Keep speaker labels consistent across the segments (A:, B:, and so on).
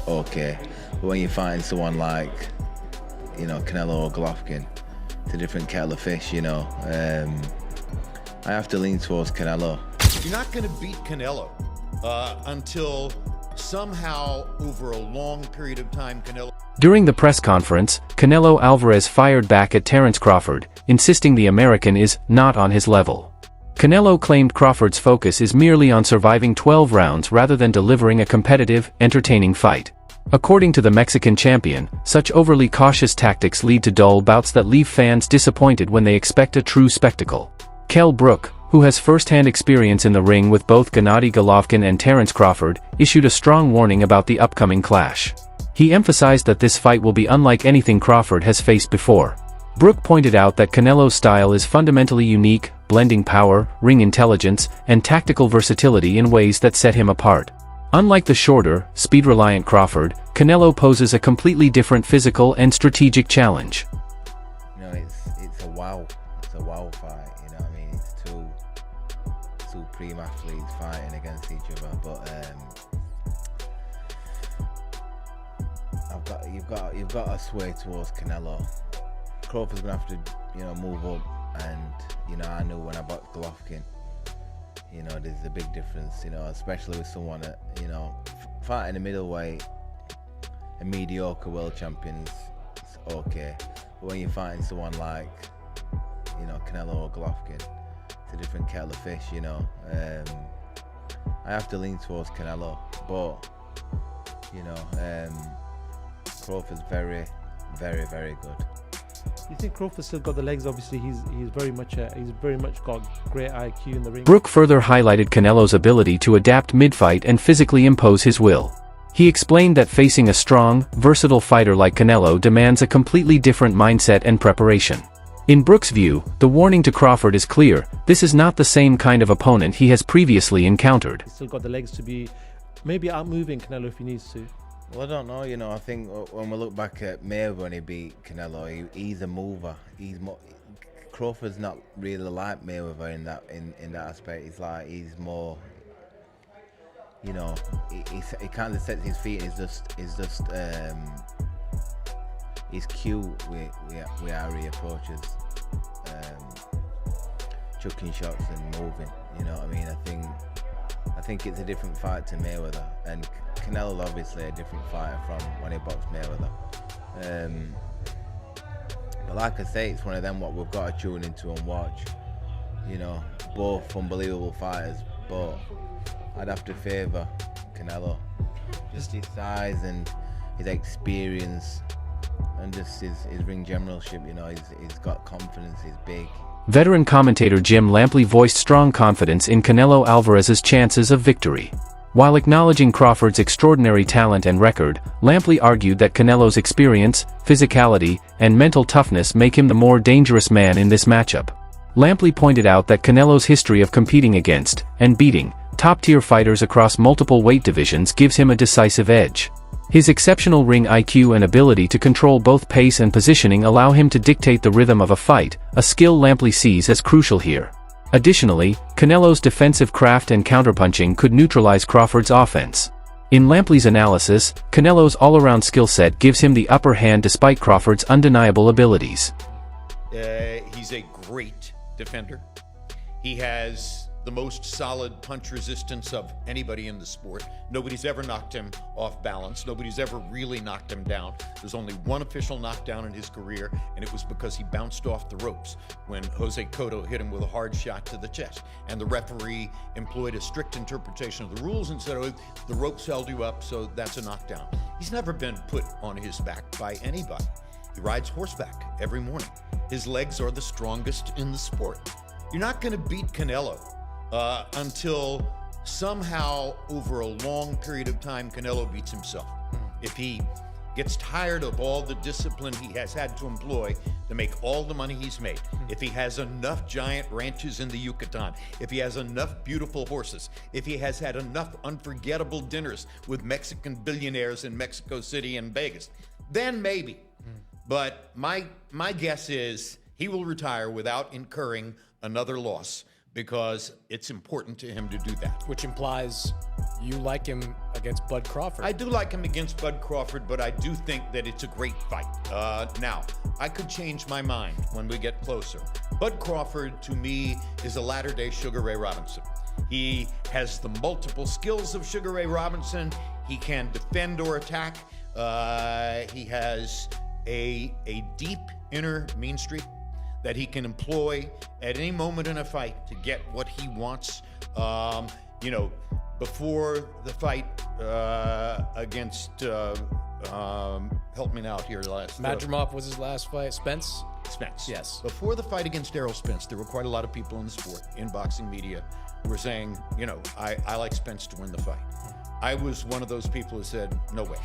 A: okay. But when you find someone like, Canelo or Golovkin, it's a different kettle of fish, I have to lean towards Canelo.
B: You're not going to beat Canelo until somehow over a long period of time, Canelo...
C: During the press conference, Canelo Alvarez fired back at Terence Crawford, insisting the American is not on his level. Canelo claimed Crawford's focus is merely on surviving 12 rounds rather than delivering a competitive, entertaining fight. According to the Mexican champion, such overly cautious tactics lead to dull bouts that leave fans disappointed when they expect a true spectacle. Kell Brook, who has first-hand experience in the ring with both Gennady Golovkin and Terence Crawford, issued a strong warning about the upcoming clash. He emphasized that this fight will be unlike anything Crawford has faced before. Brook pointed out that Canelo's style is fundamentally unique, blending power, ring intelligence, and tactical versatility in ways that set him apart. Unlike the shorter, speed-reliant Crawford, Canelo poses a completely different physical and strategic challenge.
A: It's a wow fight, It's two prime athletes fighting against each other, but you've got to sway towards Canelo. Crawford's gonna have to, move up, and I knew when I bought Golovkin, there's a big difference, especially with someone that, fighting a middleweight, a mediocre world champion is okay, but when you're fighting someone like, Canelo or Golovkin, it's a different kettle of fish, I have to lean towards Canelo, but, Crawford's very, very, very good.
D: You think Crawford still got the legs? Obviously, he's very much got great IQ in the ring.
C: Brook further highlighted Canelo's ability to adapt mid-fight and physically impose his will. He explained that facing a strong, versatile fighter like Canelo demands a completely different mindset and preparation. In Brook's view, the warning to Crawford is clear: this is not the same kind of opponent he has previously encountered.
D: He's still got the legs to be maybe outmoving Canelo if he needs to.
A: Well, I don't know, I think when we look back at Mayweather when he beat Canelo, he's a mover. Crawford's not really like Mayweather in that aspect. He's more, he kind of sets his feet. He's cute with how he approaches chucking shots and moving. I think it's a different fight to Mayweather, and Canelo's obviously a different fighter from when he boxed Mayweather. But like I say, it's one of them what we've got to tune into and watch. Both unbelievable fighters, but I'd have to favour Canelo. Just his size and his experience, and just his ring generalship. He's got confidence. He's big.
C: Veteran commentator Jim Lampley voiced strong confidence in Canelo Alvarez's chances of victory. While acknowledging Crawford's extraordinary talent and record, Lampley argued that Canelo's experience, physicality, and mental toughness make him the more dangerous man in this matchup. Lampley pointed out that Canelo's history of competing against, and beating, top-tier fighters across multiple weight divisions gives him a decisive edge. His exceptional ring IQ and ability to control both pace and positioning allow him to dictate the rhythm of a fight, a skill Lampley sees as crucial here. Additionally, Canelo's defensive craft and counterpunching could neutralize Crawford's offense. In Lampley's analysis, Canelo's all-around skill set gives him the upper hand despite Crawford's undeniable abilities.
B: He's a great defender. He has the most solid punch resistance of anybody in the sport. Nobody's ever knocked him off balance. Nobody's ever really knocked him down. There's only one official knockdown in his career, and it was because he bounced off the ropes when Jose Cotto hit him with a hard shot to the chest. And the referee employed a strict interpretation of the rules and said, oh, the ropes held you up, so that's a knockdown. He's never been put on his back by anybody. He rides horseback every morning. His legs are the strongest in the sport. You're not going to beat Canelo until somehow over a long period of time Canelo beats himself. If he gets tired of all the discipline he has had to employ to make all the money he's made, if he has enough giant ranches in the Yucatan, if he has enough beautiful horses, if he has had enough unforgettable dinners with Mexican billionaires in Mexico City and Vegas, then maybe. But my guess is he will retire without incurring another loss because it's important to him to do that.
E: Which implies you like him against Bud Crawford.
B: I do like him against Bud Crawford, but I do think that it's a great fight. Now, I could change my mind when we get closer. Bud Crawford, to me, is a latter-day Sugar Ray Robinson. He has the multiple skills of Sugar Ray Robinson. He can defend or attack. He has a deep inner mean streak that he can employ at any moment in a fight to get what he wants. Before the fight against, help me out here,
E: Madrimov was his last fight. Spence?
B: Spence.
E: Yes.
B: Before the fight against Errol Spence, there were quite a lot of people in the sport, in boxing media, who were saying, I like Spence to win the fight. I was one of those people who said, no way.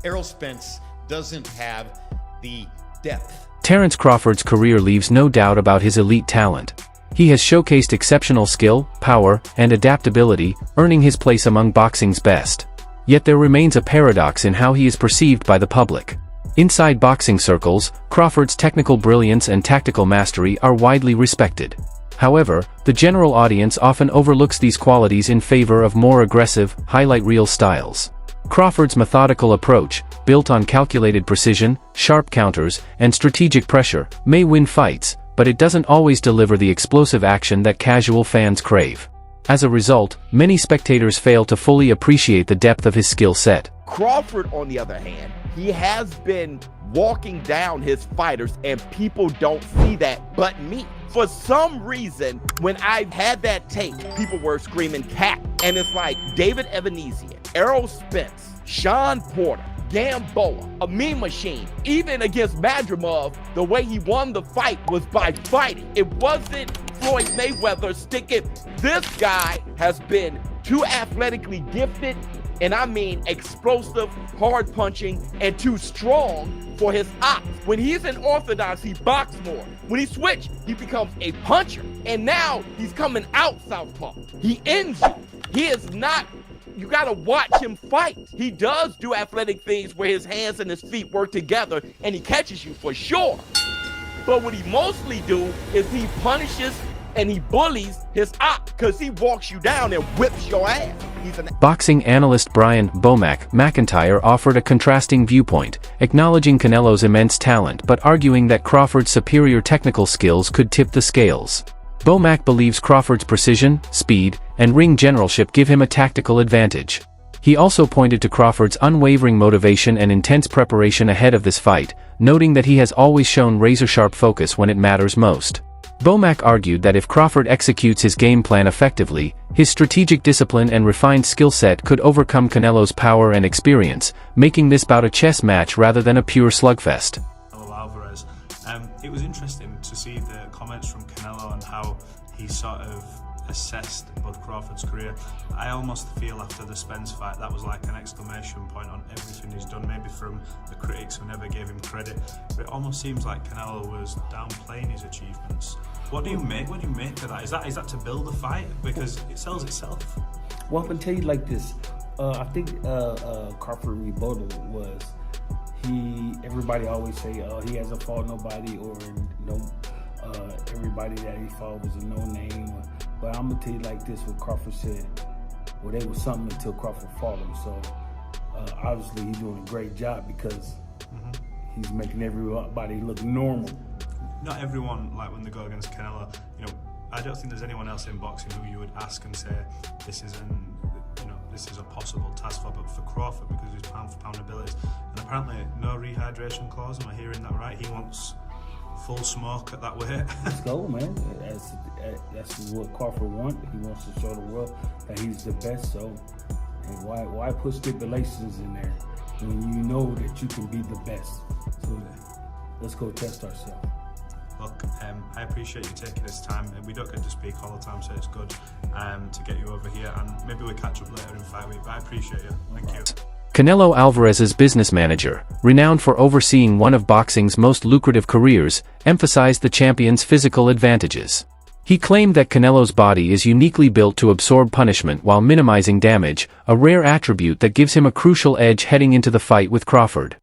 B: Errol Spence doesn't have the depth.
C: Terence Crawford's career leaves no doubt about his elite talent. He has showcased exceptional skill, power, and adaptability, earning his place among boxing's best. Yet there remains a paradox in how he is perceived by the public. Inside boxing circles, Crawford's technical brilliance and tactical mastery are widely respected. However, the general audience often overlooks these qualities in favor of more aggressive, highlight reel styles. Crawford's methodical approach, built on calculated precision, sharp counters, and strategic pressure, may win fights, but it doesn't always deliver the explosive action that casual fans crave. As a result, many spectators fail to fully appreciate the depth of his skill set.
F: Crawford, on the other hand, he has been walking down his fighters, and people don't see that but me. For some reason, when I had that tape, people were screaming cat. And it's like David Evanesian, Errol Spence, Sean Porter, Gamboa, a Mean Machine. Even against Madrimov, the way he won the fight was by fighting. It wasn't Floyd Mayweather sticking. This guy has been too athletically gifted, and I mean explosive, hard punching, and too strong for his ops. When he's in orthodox, he boxes more. When he switches, he becomes a puncher. And now he's coming out southpaw. He ends you. He is not, you gotta watch him fight. He does do athletic things where his hands and his feet work together, and he catches you for sure. But what he mostly do is he punishes and he bullies his op, because he walks you down and whips your ass.
C: Boxing analyst Brian "Bomac" McIntyre offered a contrasting viewpoint, acknowledging Canelo's immense talent but arguing that Crawford's superior technical skills could tip the scales. Bomac believes Crawford's precision, speed, and ring generalship give him a tactical advantage. He also pointed to Crawford's unwavering motivation and intense preparation ahead of this fight, noting that he has always shown razor-sharp focus when it matters most. Bomac argued that if Crawford executes his game plan effectively, his strategic discipline and refined skill set could overcome Canelo's power and experience, making this bout a chess match rather than a pure slugfest.
G: Canelo Alvarez. It was interesting to see the comments from Canelo and how he sort of assessed Bud Crawford's career. I almost feel after the Spence fight that was like an exclamation point on everything he's done, maybe from the critics who never gave him credit, but it almost seems like Canelo was downplaying his achievements. What do you make of that? Is that to build a fight? Because it sells itself.
H: Well, I'm gonna tell you like this. I think Crawford rebuttal was everybody always say he hasn't fought nobody, or everybody that he fought was a no-name. But I'm gonna tell you like this: what Crawford said, well, they was something until Crawford fought him. So obviously he's doing a great job because he's making everybody look normal.
G: Not everyone, like when they go against Canelo, I don't think there's anyone else in boxing who you would ask and say this is a possible task for, but for Crawford, because of his pound-for-pound abilities, and apparently no rehydration clause. Am I hearing that right? He wants full smoke at that weight.
H: Let's go, man. That's what Crawford wants. He wants to show the world that he's the best. So, and why put stipulations in there when you know that you can be the best? So let's go test ourselves.
G: Look, I appreciate you taking this time. We don't get to speak all the time, so it's good to get you over here, and maybe we'll catch up later in fight week, but I appreciate you. Thank you.
C: Canelo Alvarez's business manager, renowned for overseeing one of boxing's most lucrative careers, emphasized the champion's physical advantages. He claimed that Canelo's body is uniquely built to absorb punishment while minimizing damage, a rare attribute that gives him a crucial edge heading into the fight with Crawford.